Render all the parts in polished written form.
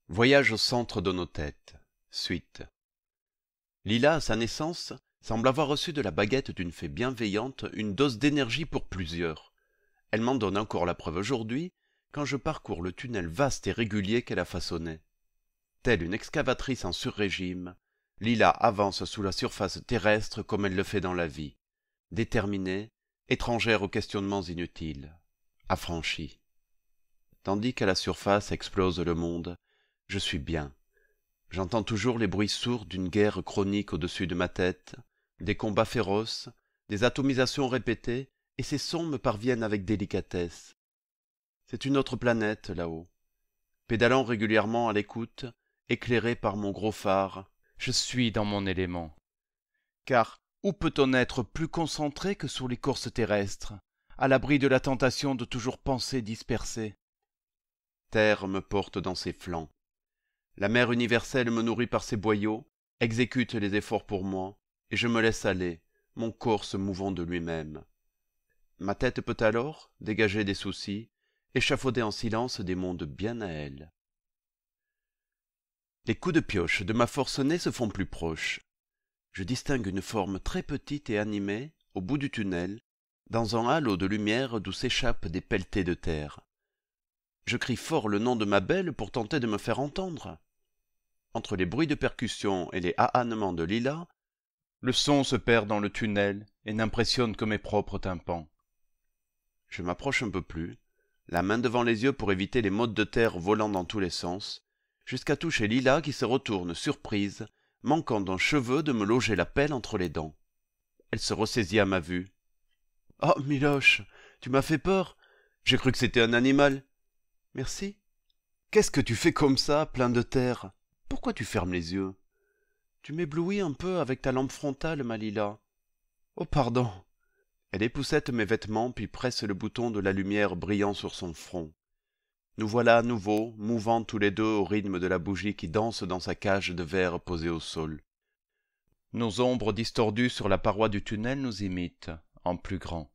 Voyage au centre de nos têtes. Suite. Lila, à sa naissance, semble avoir reçu de la baguette d'une fée bienveillante une dose d'énergie pour plusieurs. Elle m'en donne encore la preuve aujourd'hui, quand je parcours le tunnel vaste et régulier qu'elle a façonné. Telle une excavatrice en sur-régime, Lila avance sous la surface terrestre comme elle le fait dans la vie. Déterminée, étrangère aux questionnements inutiles. Affranchie. Tandis qu'à la surface explose le monde, je suis bien. J'entends toujours les bruits sourds d'une guerre chronique au-dessus de ma tête, des combats féroces, des atomisations répétées, et ces sons me parviennent avec délicatesse. C'est une autre planète, là-haut. Pédalant régulièrement à l'écoute, éclairé par mon gros phare, je suis dans mon élément. Car où peut-on être plus concentré que sur l'écorce terrestre, à l'abri de la tentation de toujours penser dispersée? Terre me porte dans ses flancs. La mère universelle me nourrit par ses boyaux, exécute les efforts pour moi, et je me laisse aller, mon corps se mouvant de lui-même. Ma tête peut alors, dégager des soucis, échafauder en silence des mondes bien à elle. Les coups de pioche de ma force née se font plus proches. Je distingue une forme très petite et animée, au bout du tunnel, dans un halo de lumière d'où s'échappent des pelletées de terre. Je crie fort le nom de ma belle pour tenter de me faire entendre. Entre les bruits de percussion et les ahannements de Lila, le son se perd dans le tunnel et n'impressionne que mes propres tympans. Je m'approche un peu plus, la main devant les yeux pour éviter les mottes de terre volant dans tous les sens, jusqu'à toucher Lila qui se retourne surprise, manquant d'un cheveu de me loger la pelle entre les dents. Elle se ressaisit à ma vue. « Oh, Miloche, tu m'as fait peur. J'ai cru que c'était un animal. »« Merci. Qu'est-ce que tu fais comme ça, plein de terre? Pourquoi tu fermes les yeux? Tu m'éblouis un peu avec ta lampe frontale, ma Lila. Oh, pardon. » Elle époussette mes vêtements puis presse le bouton de la lumière brillant sur son front. Nous voilà à nouveau, mouvant tous les deux au rythme de la bougie qui danse dans sa cage de verre posée au sol. Nos ombres distordues sur la paroi du tunnel nous imitent, en plus grand.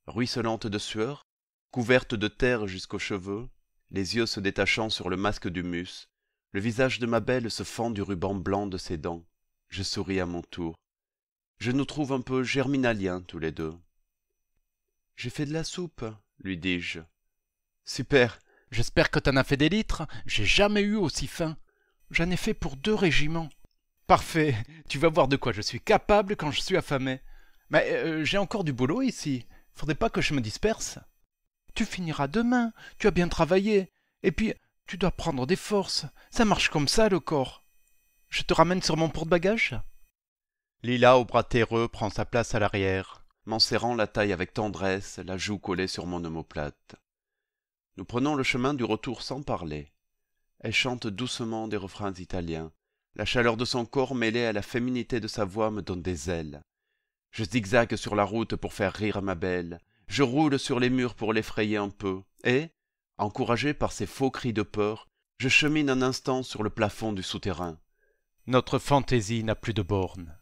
Ruisselante de sueur, couverte de terre jusqu'aux cheveux, les yeux se détachant sur le masque d'humus, le visage de ma belle se fend du ruban blanc de ses dents. Je souris à mon tour. Je nous trouve un peu germinaliens tous les deux. « J'ai fait de la soupe, lui dis-je. Super, j'espère que t'en as fait des litres, j'ai jamais eu aussi faim. J'en ai fait pour 2 régiments. Parfait, tu vas voir de quoi je suis capable quand je suis affamé. Mais j'ai encore du boulot ici, faudrait pas que je me disperse. Tu finiras demain, tu as bien travaillé, et puis tu dois prendre des forces, ça marche comme ça le corps. Je te ramène sur mon porte-bagages? Lila, au bras terreux, prend sa place à l'arrière, m'en serrant la taille avec tendresse, la joue collée sur mon omoplate. Nous prenons le chemin du retour sans parler. Elle chante doucement des refrains italiens. La chaleur de son corps mêlée à la féminité de sa voix me donne des ailes. Je zigzague sur la route pour faire rire ma belle. Je roule sur les murs pour l'effrayer un peu. Et, encouragé par ses faux cris de peur, je chemine un instant sur le plafond du souterrain. Notre fantaisie n'a plus de bornes.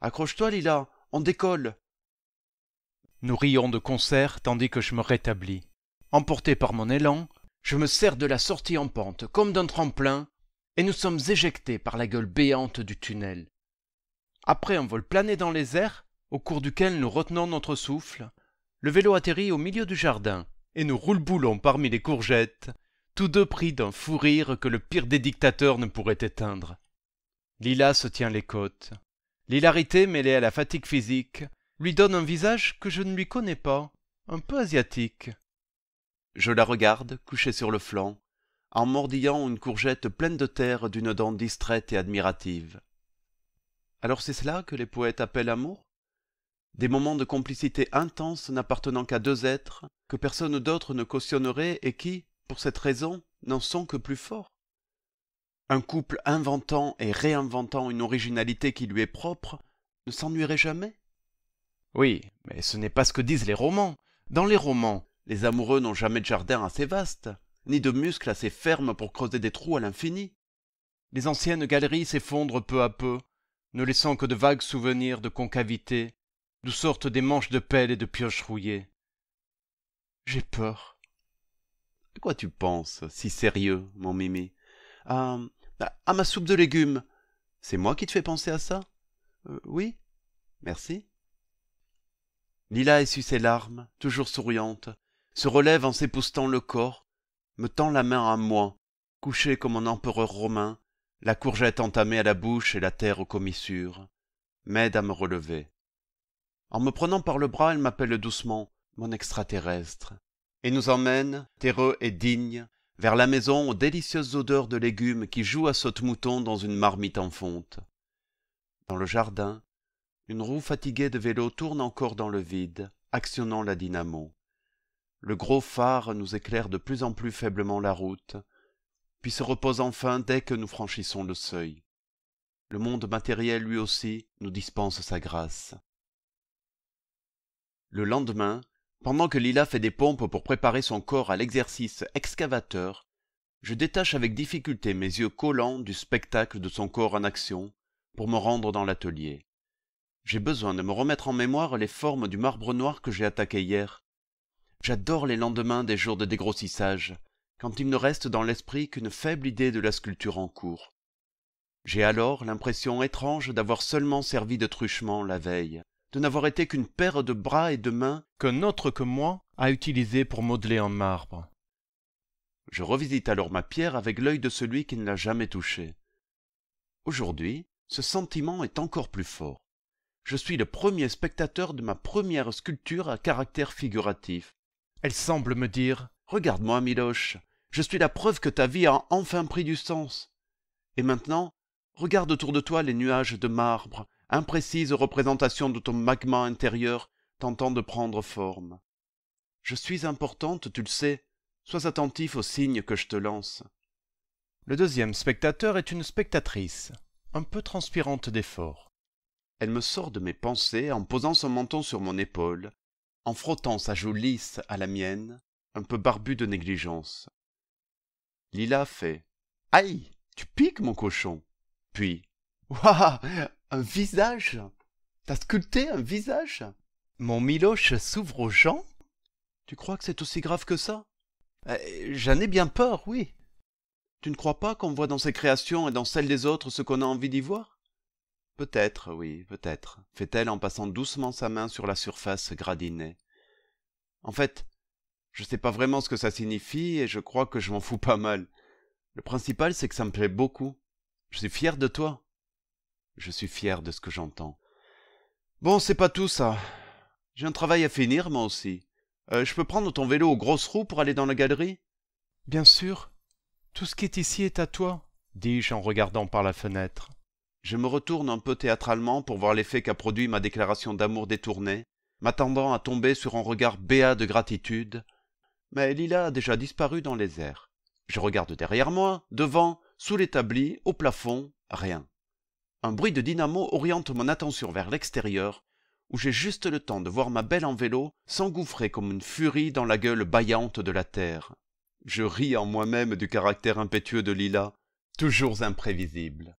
Accroche-toi, Lila, on décolle. Nous rions de concert tandis que je me rétablis. Emporté par mon élan, je me sers de la sortie en pente comme d'un tremplin, et nous sommes éjectés par la gueule béante du tunnel. Après un vol plané dans les airs, au cours duquel nous retenons notre souffle, le vélo atterrit au milieu du jardin, et nous roule-boulons parmi les courgettes, tous deux pris d'un fou rire que le pire des dictateurs ne pourrait éteindre. Lila se tient les côtes. L'hilarité mêlée à la fatigue physique lui donne un visage que je ne lui connais pas, un peu asiatique. Je la regarde, couchée sur le flanc, en mordillant une courgette pleine de terre d'une dent distraite et admirative. Alors c'est cela que les poètes appellent amour? Des moments de complicité intense n'appartenant qu'à 2 êtres, que personne d'autre ne cautionnerait et qui, pour cette raison, n'en sont que plus forts. Un couple inventant et réinventant une originalité qui lui est propre ne s'ennuierait jamais? Oui, mais ce n'est pas ce que disent les romans. Dans les romans, les amoureux n'ont jamais de jardin assez vaste, ni de muscles assez fermes pour creuser des trous à l'infini. Les anciennes galeries s'effondrent peu à peu, ne laissant que de vagues souvenirs de concavité, d'où sortent des manches de pelle et de pioches rouillées. J'ai peur. De quoi tu penses, si sérieux, mon Mimi? à, à ma soupe de légumes. C'est moi qui te fais penser à ça? Oui, merci. Lila essuie ses larmes, toujours souriante, se relève en s'époussetant le corps, me tend la main à moi, couché comme un empereur romain, la courgette entamée à la bouche et la terre aux commissures, m'aide à me relever. En me prenant par le bras, elle m'appelle doucement mon extraterrestre, et nous emmène, terreux et digne, vers la maison aux délicieuses odeurs de légumes qui jouent à saute-mouton dans une marmite en fonte. Dans le jardin, une roue fatiguée de vélo tourne encore dans le vide, actionnant la dynamo. Le gros phare nous éclaire de plus en plus faiblement la route, puis se repose enfin dès que nous franchissons le seuil. Le monde matériel lui aussi nous dispense sa grâce. Le lendemain, pendant que Lila fait des pompes pour préparer son corps à l'exercice excavateur, je détache avec difficulté mes yeux collants du spectacle de son corps en action pour me rendre dans l'atelier. J'ai besoin de me remettre en mémoire les formes du marbre noir que j'ai attaqué hier. J'adore les lendemains des jours de dégrossissage, quand il ne reste dans l'esprit qu'une faible idée de la sculpture en cours. J'ai alors l'impression étrange d'avoir seulement servi de truchement la veille, de n'avoir été qu'une paire de bras et de mains qu'un autre que moi a utilisé pour modeler en marbre. Je revisite alors ma pierre avec l'œil de celui qui ne l'a jamais touchée. Aujourd'hui, ce sentiment est encore plus fort. Je suis le premier spectateur de ma première sculpture à caractère figuratif. Elle semble me dire « Regarde-moi, Miloche, je suis la preuve que ta vie a enfin pris du sens. Et maintenant, regarde autour de toi les nuages de marbre, imprécises représentations de ton magma intérieur tentant de prendre forme. Je suis importante, tu le sais, sois attentif aux signes que je te lance. » Le deuxième spectateur est une spectatrice, un peu transpirante d'effort. Elle me sort de mes pensées en posant son menton sur mon épaule, en frottant sa joue lisse à la mienne, un peu barbue de négligence. Lila fait « Aïe, tu piques, mon cochon !» Puis « Waouh, un visage! T'as sculpté un visage ?» Mon Miloche s'ouvre aux gens. Tu crois que c'est aussi grave que ça? J'en ai bien peur, oui. Tu ne crois pas qu'on voit dans ses créations et dans celles des autres ce qu'on a envie d'y voir? Peut-être, oui, peut-être, fait-elle en passant doucement sa main sur la surface gradinée. En fait, je sais pas vraiment ce que ça signifie et je crois que je m'en fous pas mal. Le principal, c'est que ça me plaît beaucoup. Je suis fier de toi. Je suis fier de ce que j'entends. Bon, c'est pas tout ça. J'ai un travail à finir, moi aussi. Je peux prendre ton vélo aux grosses roues pour aller dans la galerie? Bien sûr. Tout ce qui est ici est à toi, dis-je en regardant par la fenêtre. Je me retourne un peu théâtralement pour voir l'effet qu'a produit ma déclaration d'amour détournée, m'attendant à tomber sur un regard béat de gratitude. Mais Lila a déjà disparu dans les airs. Je regarde derrière moi, devant, sous l'établi, au plafond, rien. Un bruit de dynamo oriente mon attention vers l'extérieur, où j'ai juste le temps de voir ma belle en vélo s'engouffrer comme une furie dans la gueule bâillante de la terre. Je ris en moi-même du caractère impétueux de Lila, toujours imprévisible.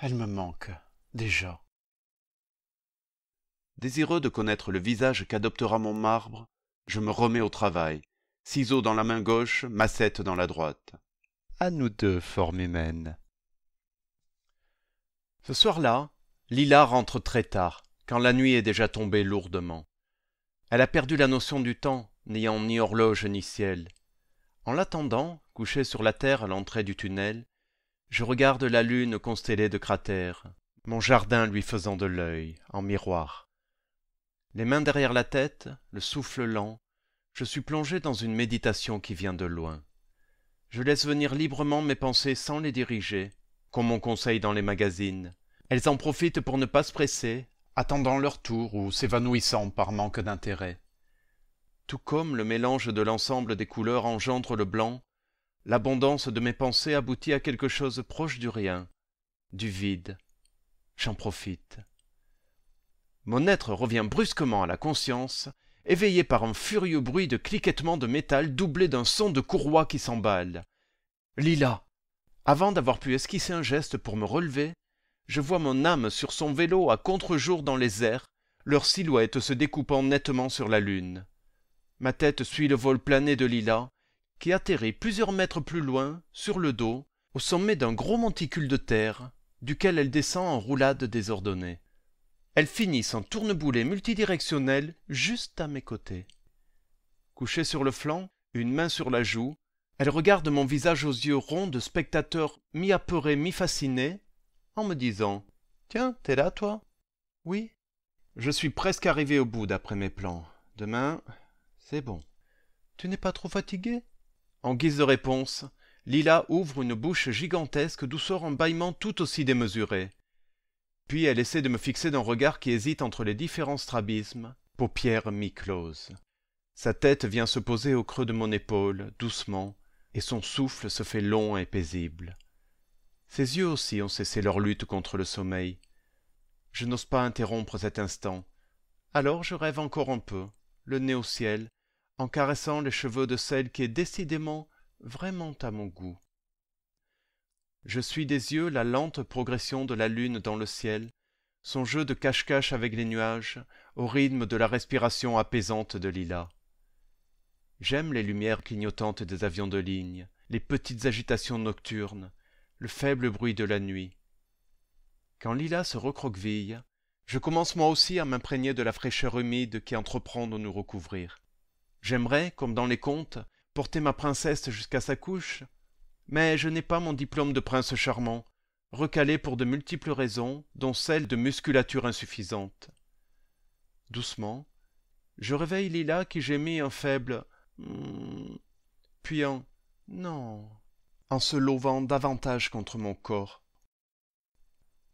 Elle me manque, déjà. Désireux de connaître le visage qu'adoptera mon marbre, je me remets au travail, ciseaux dans la main gauche, massette dans la droite. À nous deux, forme humaine. Ce soir-là, Lila rentre très tard, quand la nuit est déjà tombée lourdement. Elle a perdu la notion du temps, n'ayant ni horloge ni ciel. En l'attendant, couchée sur la terre à l'entrée du tunnel, je regarde la lune constellée de cratères, mon jardin lui faisant de l'œil, en miroir. Les mains derrière la tête, le souffle lent, je suis plongé dans une méditation qui vient de loin. Je laisse venir librement mes pensées sans les diriger, comme on conseille dans les magazines. Elles en profitent pour ne pas se presser, attendant leur tour ou s'évanouissant par manque d'intérêt. Tout comme le mélange de l'ensemble des couleurs engendre le blanc, l'abondance de mes pensées aboutit à quelque chose proche du rien, du vide. J'en profite. Mon être revient brusquement à la conscience, éveillé par un furieux bruit de cliquettement de métal doublé d'un son de courroie qui s'emballe. Lila! Avant d'avoir pu esquisser un geste pour me relever, je vois mon âme sur son vélo à contre-jour dans les airs, leur silhouette se découpant nettement sur la lune. Ma tête suit le vol plané de Lila, qui atterrit plusieurs mètres plus loin, sur le dos, au sommet d'un gros monticule de terre, duquel elle descend en roulade désordonnée. Elle finit son tourneboulet multidirectionnel juste à mes côtés. Couchée sur le flanc, une main sur la joue, elle regarde mon visage aux yeux ronds de spectateur mi-apeuré, mi-fasciné, en me disant « Tiens, t'es là, toi ?»« Oui. » Je suis presque arrivé au bout d'après mes plans. Demain, c'est bon. Tu n'es pas trop fatigué? En guise de réponse, Lila ouvre une bouche gigantesque d'où sort un bâillement tout aussi démesuré. Puis elle essaie de me fixer d'un regard qui hésite entre les différents strabismes, paupières mi-closes. Sa tête vient se poser au creux de mon épaule, doucement, et son souffle se fait long et paisible. Ses yeux aussi ont cessé leur lutte contre le sommeil. Je n'ose pas interrompre cet instant. Alors je rêve encore un peu, le nez au ciel, en caressant les cheveux de celle qui est décidément vraiment à mon goût. Je suis des yeux la lente progression de la lune dans le ciel, son jeu de cache-cache avec les nuages, au rythme de la respiration apaisante de Lila. J'aime les lumières clignotantes des avions de ligne, les petites agitations nocturnes, le faible bruit de la nuit. Quand Lila se recroqueville, je commence moi aussi à m'imprégner de la fraîcheur humide qui entreprend de nous recouvrir. J'aimerais, comme dans les contes, porter ma princesse jusqu'à sa couche, mais je n'ai pas mon diplôme de prince charmant, recalé pour de multiples raisons, dont celle de musculature insuffisante. Doucement, je réveille Lila qui gémit un faible « puis un « non » en se levant davantage contre mon corps.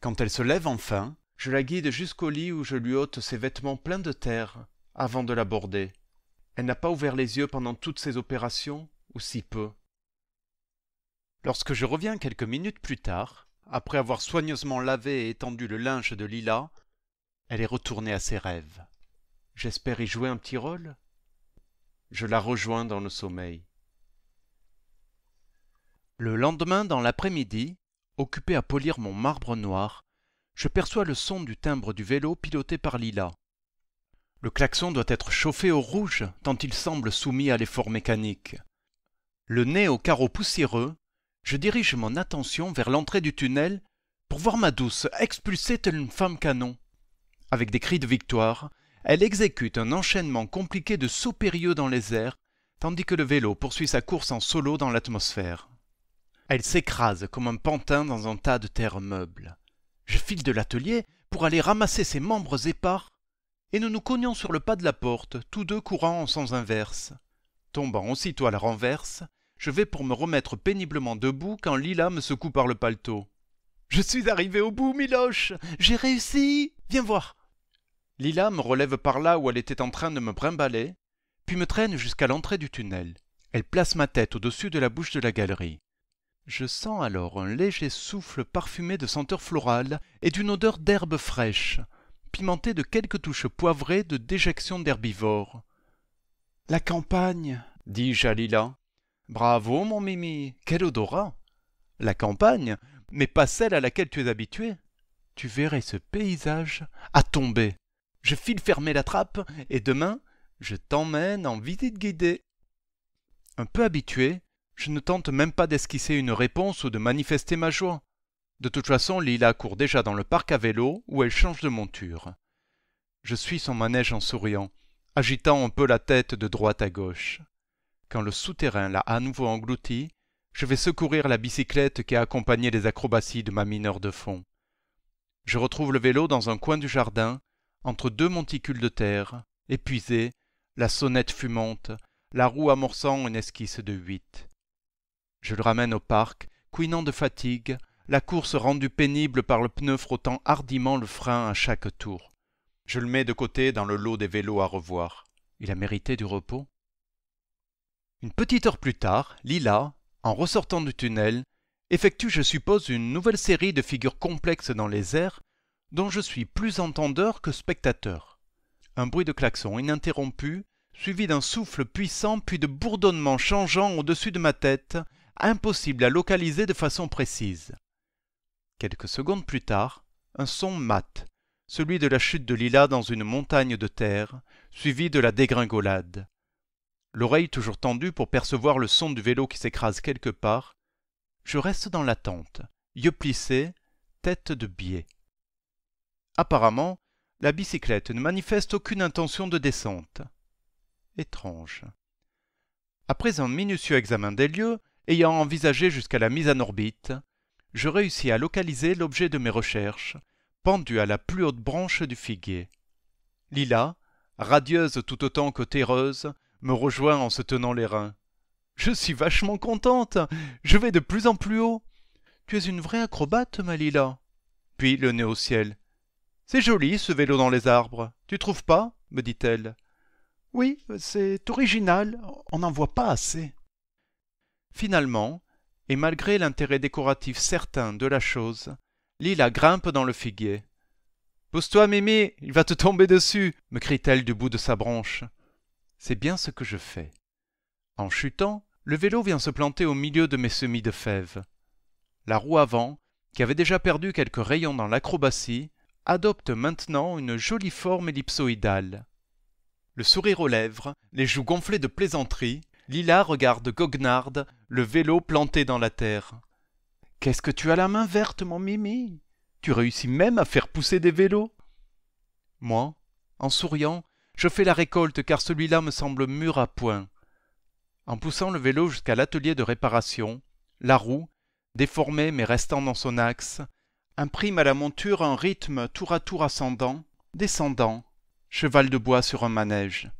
Quand elle se lève enfin, je la guide jusqu'au lit où je lui ôte ses vêtements pleins de terre avant de l'aborder. Elle n'a pas ouvert les yeux pendant toutes ces opérations, ou si peu. Lorsque je reviens quelques minutes plus tard, après avoir soigneusement lavé et étendu le linge de Lila, elle est retournée à ses rêves. J'espère y jouer un petit rôle. Je la rejoins dans le sommeil. Le lendemain, dans l'après-midi, occupé à polir mon marbre noir, je perçois le son du timbre du vélo piloté par Lila. Le klaxon doit être chauffé au rouge, tant il semble soumis à l'effort mécanique. Le nez au carreau poussiéreux, je dirige mon attention vers l'entrée du tunnel pour voir ma douce expulsée telle une femme canon. Avec des cris de victoire, elle exécute un enchaînement compliqué de sauts périlleux dans les airs, tandis que le vélo poursuit sa course en solo dans l'atmosphère. Elle s'écrase comme un pantin dans un tas de terre meuble. Je file de l'atelier pour aller ramasser ses membres épars, et nous nous cognons sur le pas de la porte, tous deux courant en sens inverse. Tombant aussitôt à la renverse, je vais pour me remettre péniblement debout quand Lila me secoue par le paletot. « Je suis arrivé au bout, Miloche! J'ai réussi! Viens voir !» Lila me relève par là où elle était en train de me brimballer, puis me traîne jusqu'à l'entrée du tunnel. Elle place ma tête au-dessus de la bouche de la galerie. Je sens alors un léger souffle parfumé de senteurs florales et d'une odeur d'herbes fraîches, pimentée de quelques touches poivrées de déjection d'herbivores. « La campagne !» dis-je à Lila. « Bravo, mon Mimi, quel odorat !»« La campagne, mais pas celle à laquelle tu es habitué. Tu verrais ce paysage à tomber. Je file fermer la trappe et demain, je t'emmène en visite guidée. » Un peu habitué, je ne tente même pas d'esquisser une réponse ou de manifester ma joie. De toute façon, Lila court déjà dans le parc à vélo où elle change de monture. Je suis son manège en souriant, agitant un peu la tête de droite à gauche. Quand le souterrain l'a à nouveau englouti, je vais secourir la bicyclette qui a accompagné les acrobaties de ma mineure de fond. Je retrouve le vélo dans un coin du jardin, entre deux monticules de terre, épuisé, la sonnette fumante, la roue amorçant une esquisse de 8. Je le ramène au parc, couinant de fatigue, la course rendue pénible par le pneu frottant hardiment le frein à chaque tour. Je le mets de côté dans le lot des vélos à revoir. Il a mérité du repos. Une petite heure plus tard, Lila, en ressortant du tunnel, effectue, je suppose, une nouvelle série de figures complexes dans les airs, dont je suis plus entendeur que spectateur. Un bruit de klaxon ininterrompu, suivi d'un souffle puissant puis de bourdonnements changeants au-dessus de ma tête, impossible à localiser de façon précise. Quelques secondes plus tard, un son mat, celui de la chute de Lila dans une montagne de terre, suivi de la dégringolade. l'oreille toujours tendue pour percevoir le son du vélo qui s'écrase quelque part, je reste dans l'attente, yeux plissés, tête de biais. Apparemment, la bicyclette ne manifeste aucune intention de descente. Étrange. Après un minutieux examen des lieux, ayant envisagé jusqu'à la mise en orbite, je réussis à localiser l'objet de mes recherches, pendu à la plus haute branche du figuier. Lila, radieuse tout autant que terreuse, me rejoint en se tenant les reins. « Je suis vachement contente, je vais de plus en plus haut. Tu es une vraie acrobate, ma Lila. » Puis le nez au ciel. « C'est joli ce vélo dans les arbres, tu trouves pas ?» me dit-elle. « Oui, c'est original, on n'en voit pas assez. » Finalement, et malgré l'intérêt décoratif certain de la chose, Lila grimpe dans le figuier. « Pousse-toi, Mimi, il va te tomber dessus !» me crie-t-elle du bout de sa branche. C'est bien ce que je fais. En chutant, le vélo vient se planter au milieu de mes semis de fèves. La roue avant, qui avait déjà perdu quelques rayons dans l'acrobatie, adopte maintenant une jolie forme ellipsoïdale. Le sourire aux lèvres, les joues gonflées de plaisanterie, Lila regarde goguenarde le vélo planté dans la terre. « Qu'est-ce que tu as la main verte, mon Mimi? Tu réussis même à faire pousser des vélos !» Moi, en souriant, je fais la récolte car celui-là me semble mûr à point. En poussant le vélo jusqu'à l'atelier de réparation, la roue, déformée mais restant dans son axe, imprime à la monture un rythme tour à tour ascendant, descendant, cheval de bois sur un manège.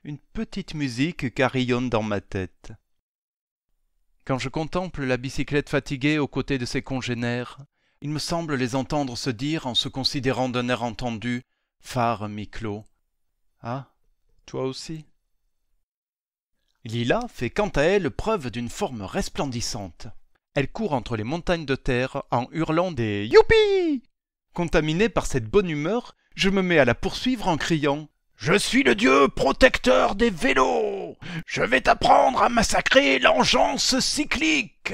Une petite musique carillonne dans ma tête. Quand je contemple la bicyclette fatiguée aux côtés de ses congénères, il me semble les entendre se dire en se considérant d'un air entendu, phare mi-clos. Ah, toi aussi. Lila fait quant à elle preuve d'une forme resplendissante. Elle court entre les montagnes de terre en hurlant des « Youpi !» Contaminé par cette bonne humeur, je me mets à la poursuivre en criant « Je suis le dieu protecteur des vélos! Je vais t'apprendre à massacrer l'engeance cyclique !»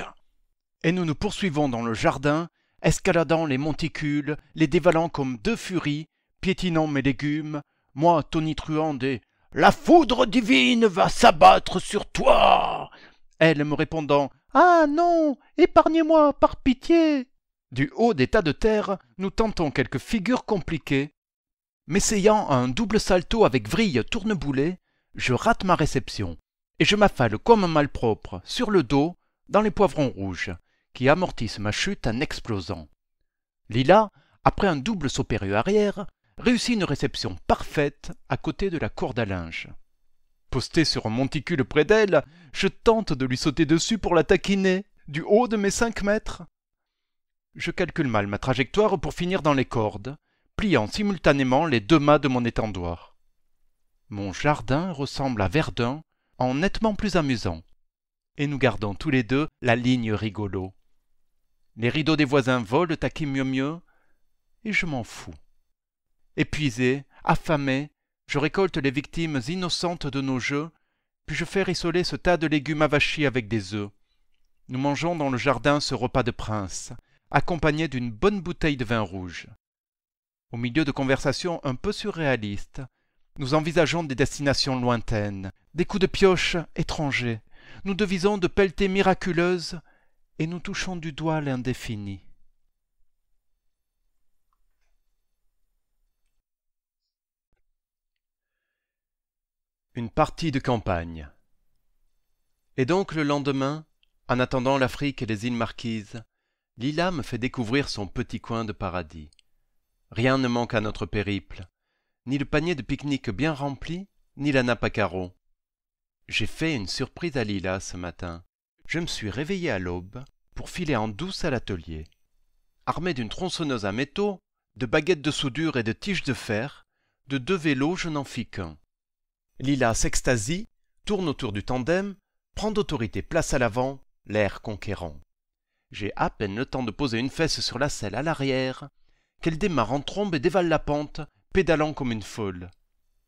Et nous nous poursuivons dans le jardin, escaladant les monticules, les dévalant comme deux furies, piétinant mes légumes, moi tonitruant des « La foudre divine va s'abattre sur toi !» Elle me répondant « Ah non, épargnez-moi, par pitié !» Du haut des tas de terre, nous tentons quelques figures compliquées. M'essayant à un double salto avec vrille tourneboulée, je rate ma réception, et je m'affale comme un malpropre, sur le dos, dans les poivrons rouges, qui amortissent ma chute en explosant. Lila, après un double saut périlleux arrière, réussit une réception parfaite à côté de la corde à linge. Posté sur un monticule près d'elle, je tente de lui sauter dessus pour la taquiner, du haut de mes 5 mètres. Je calcule mal ma trajectoire pour finir dans les cordes, pliant simultanément les 2 mâts de mon étendoir. Mon jardin ressemble à Verdun, en nettement plus amusant. Et nous gardons tous les deux la ligne rigolo. Les rideaux des voisins volent à qui mieux mieux, et je m'en fous. Épuisé, affamé, je récolte les victimes innocentes de nos jeux, puis je fais rissoler ce tas de légumes avachis avec des œufs. Nous mangeons dans le jardin ce repas de prince, accompagné d'une bonne bouteille de vin rouge. Au milieu de conversations un peu surréalistes, nous envisageons des destinations lointaines, des coups de pioche étrangers. Nous devisons de pelletées miraculeuses et nous touchons du doigt l'indéfini. Une partie de campagne. Et donc le lendemain, en attendant l'Afrique et les îles Marquises, Lila me fait découvrir son petit coin de paradis. Rien ne manque à notre périple, ni le panier de pique-nique bien rempli, ni la nappe à carreaux. J'ai fait une surprise à Lila ce matin. Je me suis réveillé à l'aube pour filer en douce à l'atelier. Armé d'une tronçonneuse à métaux, de baguettes de soudure et de tiges de fer, de 2 vélos je n'en fis qu'un. Lila s'extasie, tourne autour du tandem, prend d'autorité place à l'avant, l'air conquérant. J'ai à peine le temps de poser une fesse sur la selle à l'arrière, qu'elle démarre en trombe et dévale la pente, pédalant comme une folle.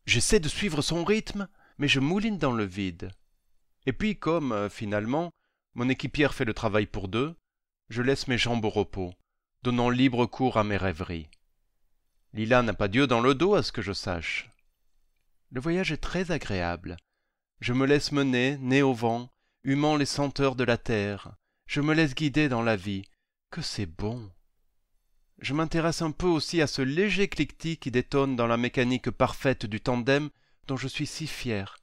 J'essaie de suivre son rythme, mais je mouline dans le vide. Et puis comme, finalement, mon équipière fait le travail pour 2, je laisse mes jambes au repos, donnant libre cours à mes rêveries. Lila n'a pas Dieu dans le dos à ce que je sache. Le voyage est très agréable, Je me laisse mener, nez au vent, humant les senteurs de la terre. Je me laisse guider dans la vie. Que c'est bon! Je m'intéresse un peu aussi à ce léger cliquetis qui détonne dans la mécanique parfaite du tandem dont je suis si fier.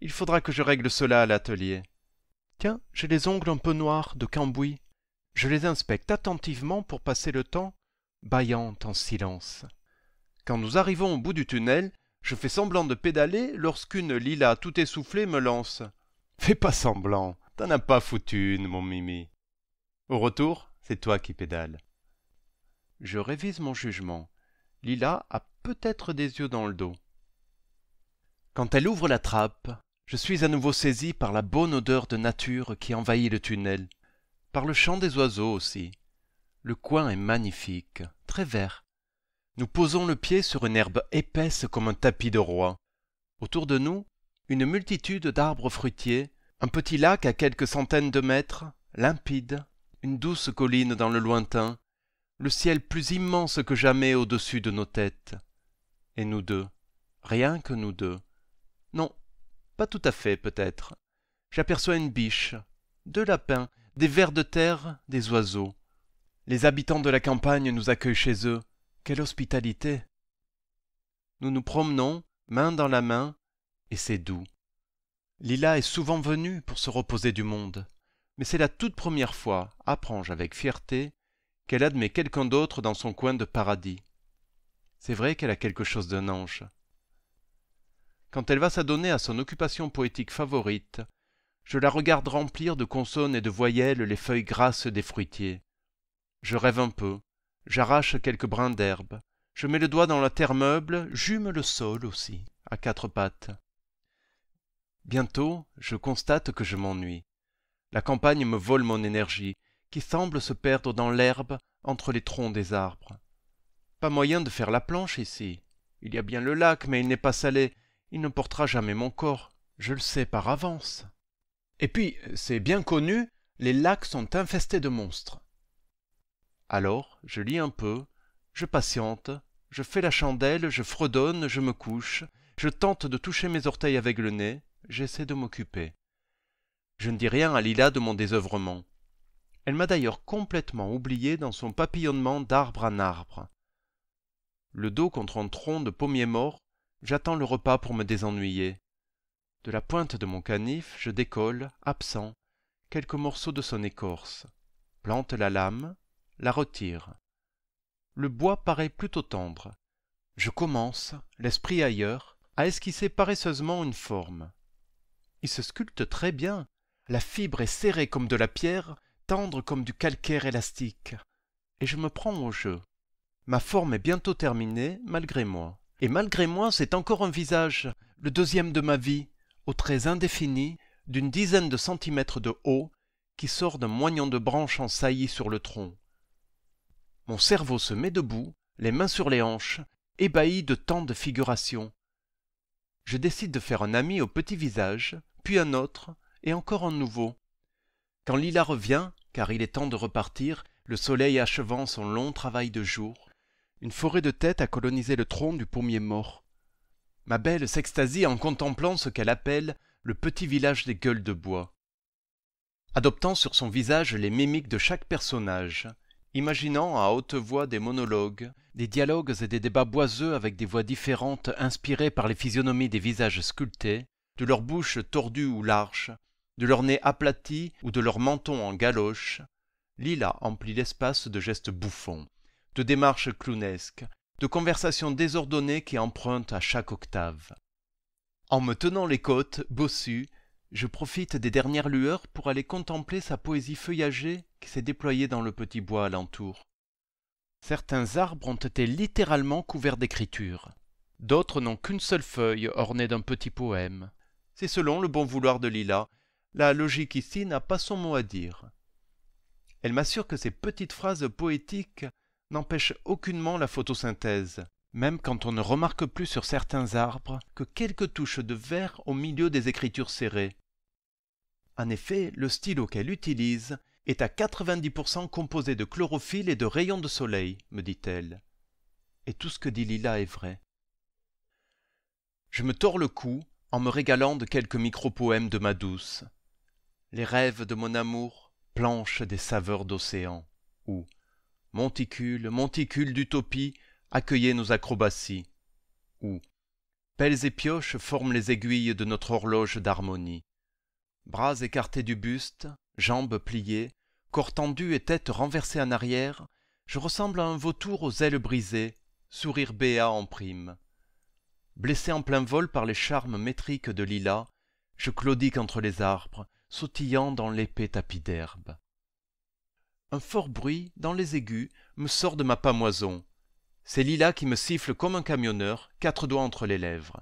Il faudra que je règle cela à l'atelier. Tiens, j'ai les ongles un peu noirs de cambouis. Je les inspecte attentivement pour passer le temps, bâillant en silence. Quand nous arrivons au bout du tunnel, je fais semblant de pédaler lorsqu'une Lila tout essoufflée me lance. « Fais pas semblant, t'en as pas foutu une, mon Mimi. » Au retour, c'est toi qui pédales. Je révise mon jugement. Lila a peut-être des yeux dans le dos. Quand elle ouvre la trappe, je suis à nouveau saisi par la bonne odeur de nature qui envahit le tunnel, par le chant des oiseaux aussi. Le coin est magnifique, très vert. Nous posons le pied sur une herbe épaisse comme un tapis de roi. Autour de nous, une multitude d'arbres fruitiers, un petit lac à quelques centaines de mètres, limpide, une douce colline dans le lointain, le ciel plus immense que jamais au-dessus de nos têtes. Et nous deux, rien que nous deux. Non, pas tout à fait peut-être. J'aperçois une biche, deux lapins, des vers de terre, des oiseaux. Les habitants de la campagne nous accueillent chez eux. Quelle hospitalité! Nous nous promenons, main dans la main, et c'est doux. Lila est souvent venue pour se reposer du monde, mais c'est la toute première fois, apprends-je avec fierté, qu'elle admet quelqu'un d'autre dans son coin de paradis. C'est vrai qu'elle a quelque chose d'un ange. Quand elle va s'adonner à son occupation poétique favorite, je la regarde remplir de consonnes et de voyelles les feuilles grasses des fruitiers. Je rêve un peu. J'arrache quelques brins d'herbe, je mets le doigt dans la terre meuble, j'hume le sol aussi, à quatre pattes. Bientôt, je constate que je m'ennuie. La campagne me vole mon énergie, qui semble se perdre dans l'herbe entre les troncs des arbres. Pas moyen de faire la planche ici. Il y a bien le lac, mais il n'est pas salé. Il ne portera jamais mon corps. Je le sais par avance. Et puis, c'est bien connu, les lacs sont infestés de monstres. Alors, je lis un peu, je patiente, je fais la chandelle, je fredonne, je me couche, je tente de toucher mes orteils avec le nez, j'essaie de m'occuper. Je ne dis rien à Lila de mon désœuvrement. Elle m'a d'ailleurs complètement oublié dans son papillonnement d'arbre en arbre. Le dos contre un tronc de pommier mort, j'attends le repas pour me désennuyer. De la pointe de mon canif, je décolle, absent, quelques morceaux de son écorce, plante la lame, la retire. Le bois paraît plutôt tendre. Je commence, l'esprit ailleurs, à esquisser paresseusement une forme. Il se sculpte très bien. La fibre est serrée comme de la pierre, tendre comme du calcaire élastique. Et je me prends au jeu. Ma forme est bientôt terminée, malgré moi. Et malgré moi, c'est encore un visage, le deuxième de ma vie, aux traits indéfinis, d'une dizaine de centimètres de haut, qui sort d'un moignon de branches en saillie sur le tronc. Mon cerveau se met debout, les mains sur les hanches, ébahi de tant de figurations. Je décide de faire un ami au petit visage, puis un autre, et encore un nouveau. Quand Lila revient, car il est temps de repartir, le soleil achevant son long travail de jour, une forêt de têtes a colonisé le tronc du pommier mort. Ma belle s'extasie en contemplant ce qu'elle appelle le petit village des gueules de bois. Adoptant sur son visage les mimiques de chaque personnage, imaginant à haute voix des monologues, des dialogues et des débats boiseux avec des voix différentes inspirées par les physionomies des visages sculptés, de leurs bouches tordues ou larges, de leur nez aplati ou de leur menton en galoche, Lila emplit l'espace de gestes bouffons, de démarches clownesques, de conversations désordonnées qui empruntent à chaque octave. En me tenant les côtes, bossu, je profite des dernières lueurs pour aller contempler sa poésie feuillagée qui s'est déployée dans le petit bois alentour. Certains arbres ont été littéralement couverts d'écriture. D'autres n'ont qu'une seule feuille ornée d'un petit poème. C'est selon le bon vouloir de Lila. La logique ici n'a pas son mot à dire. Elle m'assure que ces petites phrases poétiques n'empêchent aucunement la photosynthèse, même quand on ne remarque plus sur certains arbres que quelques touches de vert au milieu des écritures serrées. En effet, le stylo qu'elle utilise est à 90% composé de chlorophylle et de rayons de soleil, me dit-elle. Et tout ce que dit Lila est vrai. Je me tords le cou, en me régalant de quelques micro-poèmes de ma douce. Les rêves de mon amour, planches des saveurs d'océan, où, monticule, monticule d'utopie, accueillez nos acrobaties, où, pelles et pioches forment les aiguilles de notre horloge d'harmonie. Bras écartés du buste, jambes pliées, corps tendu et tête renversée en arrière, je ressemble à un vautour aux ailes brisées, sourire béat en prime. Blessé en plein vol par les charmes métriques de Lila, je claudique entre les arbres, sautillant dans l'épais tapis d'herbe. Un fort bruit, dans les aigus, me sort de ma pâmoison. C'est Lila qui me siffle comme un camionneur, 4 doigts entre les lèvres.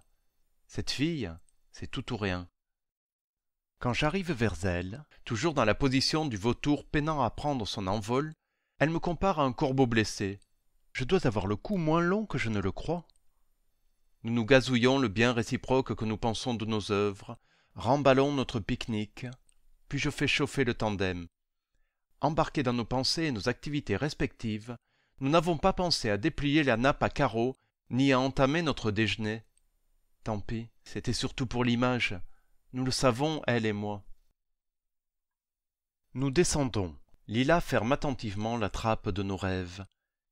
Cette fille, c'est tout ou rien. Quand j'arrive vers elle, toujours dans la position du vautour peinant à prendre son envol, elle me compare à un corbeau blessé. Je dois avoir le cou moins long que je ne le crois. Nous nous gazouillons le bien réciproque que nous pensons de nos œuvres, remballons notre pique-nique, puis je fais chauffer le tandem. Embarqués dans nos pensées et nos activités respectives, nous n'avons pas pensé à déplier la nappe à carreaux, ni à entamer notre déjeuner. Tant pis, c'était surtout pour l'image. Nous le savons, elle et moi. Nous descendons. Lila ferme attentivement la trappe de nos rêves,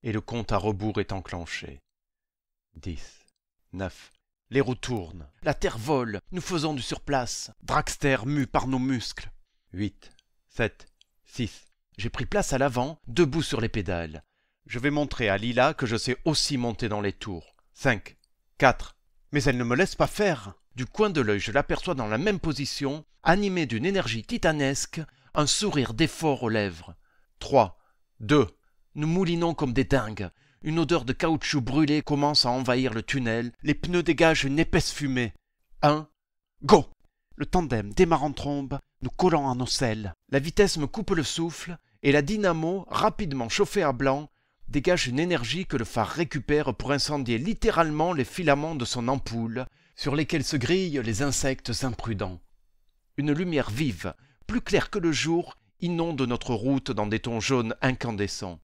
et le compte à rebours est enclenché. 10, 9. Les roues tournent, la terre vole, nous faisons du surplace. Dragster mue par nos muscles. 8, 7, 6. J'ai pris place à l'avant, debout sur les pédales. Je vais montrer à Lila que je sais aussi monter dans les tours. 5, 4. Mais elle ne me laisse pas faire. Du coin de l'œil, je l'aperçois dans la même position, animée d'une énergie titanesque, un sourire d'effort aux lèvres. 3, 2. Nous moulinons comme des dingues. Une odeur de caoutchouc brûlé commence à envahir le tunnel. Les pneus dégagent une épaisse fumée. 1. Go! Le tandem démarre en trombe, nous collons à nos selles. La vitesse me coupe le souffle et la dynamo, rapidement chauffée à blanc, dégage une énergie que le phare récupère pour incendier littéralement les filaments de son ampoule, sur lesquels se grillent les insectes imprudents. Une lumière vive, plus claire que le jour, inonde notre route dans des tons jaunes incandescents.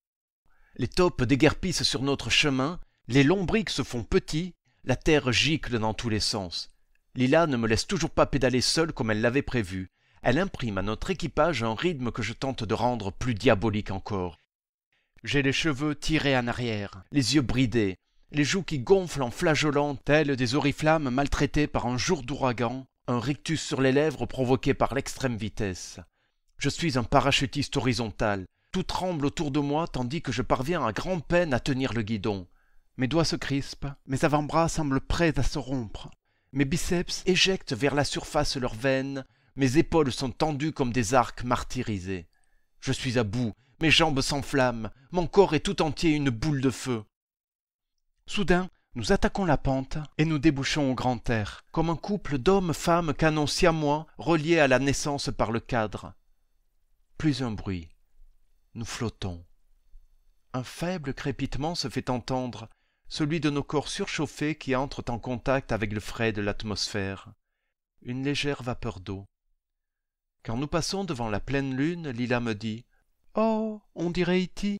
Les taupes déguerpissent sur notre chemin, les lombrics se font petits, la terre gicle dans tous les sens. Lila ne me laisse toujours pas pédaler seule comme elle l'avait prévu. Elle imprime à notre équipage un rythme que je tente de rendre plus diabolique encore. J'ai les cheveux tirés en arrière, les yeux bridés, les joues qui gonflent en flageolant telles des oriflammes maltraitées par un jour d'ouragan, un rictus sur les lèvres provoqué par l'extrême vitesse. Je suis un parachutiste horizontal. Tout tremble autour de moi tandis que je parviens à grand-peine à tenir le guidon. Mes doigts se crispent, mes avant-bras semblent prêts à se rompre. Mes biceps éjectent vers la surface leurs veines, mes épaules sont tendues comme des arcs martyrisés. Je suis à bout, mes jambes s'enflamment, mon corps est tout entier une boule de feu. Soudain, nous attaquons la pente et nous débouchons au grand air, comme un couple d'hommes-femmes canons siamois reliés à la naissance par le cadre. Plus un bruit. Nous flottons. Un faible crépitement se fait entendre, celui de nos corps surchauffés qui entrent en contact avec le frais de l'atmosphère. Une légère vapeur d'eau. Quand nous passons devant la pleine lune, Lila me dit « Oh, on dirait E.T. »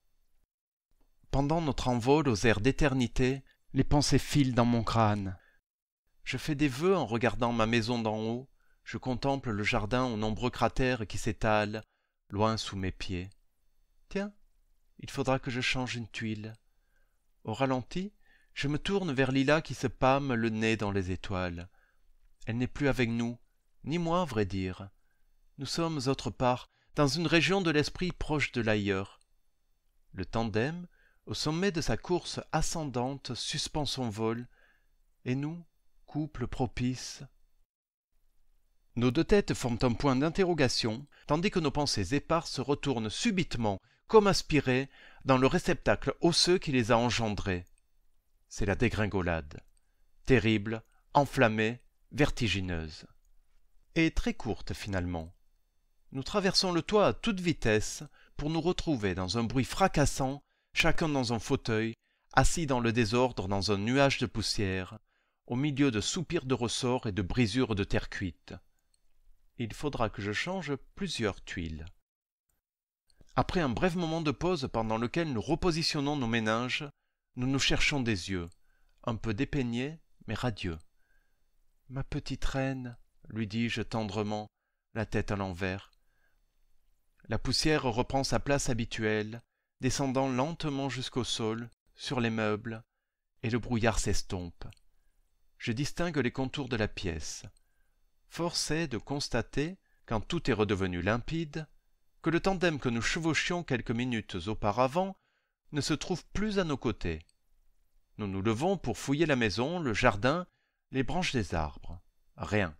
Pendant notre envol aux airs d'éternité, les pensées filent dans mon crâne. Je fais des vœux en regardant ma maison d'en haut, je contemple le jardin aux nombreux cratères qui s'étalent, loin sous mes pieds. Tiens, il faudra que je change une tuile. Au ralenti, je me tourne vers Lila qui se pâme le nez dans les étoiles. Elle n'est plus avec nous, ni moi, à vrai dire. Nous sommes autre part, dans une région de l'esprit proche de l'ailleurs. Le tandem, au sommet de sa course ascendante, suspend son vol, et nous, couple propice. Nos deux têtes forment un point d'interrogation, tandis que nos pensées éparses se retournent subitement, comme aspirées, dans le réceptacle osseux qui les a engendrées. C'est la dégringolade. Terrible, enflammée, vertigineuse. Et très courte finalement. Nous traversons le toit à toute vitesse pour nous retrouver dans un bruit fracassant, chacun dans un fauteuil, assis dans le désordre dans un nuage de poussière, au milieu de soupirs de ressort et de brisures de terre cuite. Il faudra que je change plusieurs tuiles. Après un bref moment de pause pendant lequel nous repositionnons nos méninges, nous nous cherchons des yeux, un peu dépeignés mais radieux. Ma petite reine, lui dis-je tendrement, la tête à l'envers. La poussière reprend sa place habituelle, descendant lentement jusqu'au sol, sur les meubles, et le brouillard s'estompe. Je distingue les contours de la pièce. Force est de constater, quand tout est redevenu limpide, que le tandem que nous chevauchions quelques minutes auparavant ne se trouve plus à nos côtés. Nous nous levons pour fouiller la maison, le jardin, les branches des arbres. Rien.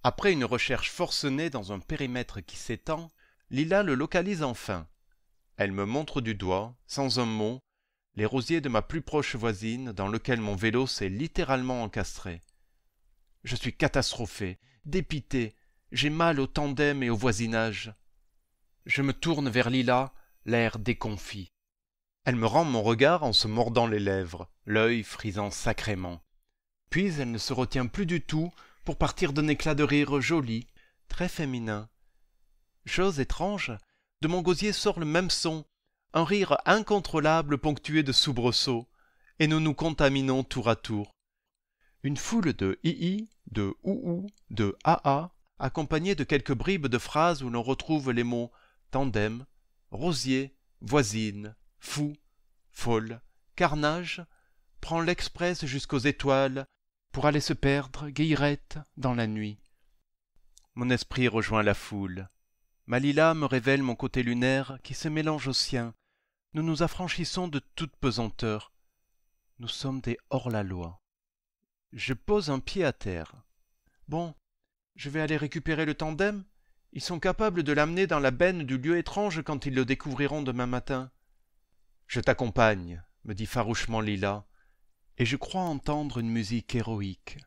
Après une recherche forcenée dans un périmètre qui s'étend, Lila le localise enfin. Elle me montre du doigt, sans un mot, les rosiers de ma plus proche voisine dans lequel mon vélo s'est littéralement encastré. Je suis catastrophé, dépité, j'ai mal au tandem et au voisinage. Je me tourne vers Lila, l'air déconfit. Elle me rend mon regard en se mordant les lèvres, l'œil frisant sacrément. Puis elle ne se retient plus du tout pour partir d'un éclat de rire joli, très féminin. Chose étrange, de mon gosier sort le même son, un rire incontrôlable ponctué de soubresauts, et nous nous contaminons tour à tour. Une foule de hi-hi, de ou-ou, de ah-ah, accompagnée de quelques bribes de phrases où l'on retrouve les mots tandem, rosier, voisine, fou, folle, carnage, prend l'express jusqu'aux étoiles pour aller se perdre, guillerette, dans la nuit. Mon esprit rejoint la foule. Ma Lila me révèle mon côté lunaire qui se mélange au sien. Nous nous affranchissons de toute pesanteur. Nous sommes des hors-la-loi. Je pose un pied à terre. Bon, je vais aller récupérer le tandem. Ils sont capables de l'amener dans la benne du lieu étrange quand ils le découvriront demain matin. Je t'accompagne, me dit farouchement Lila, et je crois entendre une musique héroïque.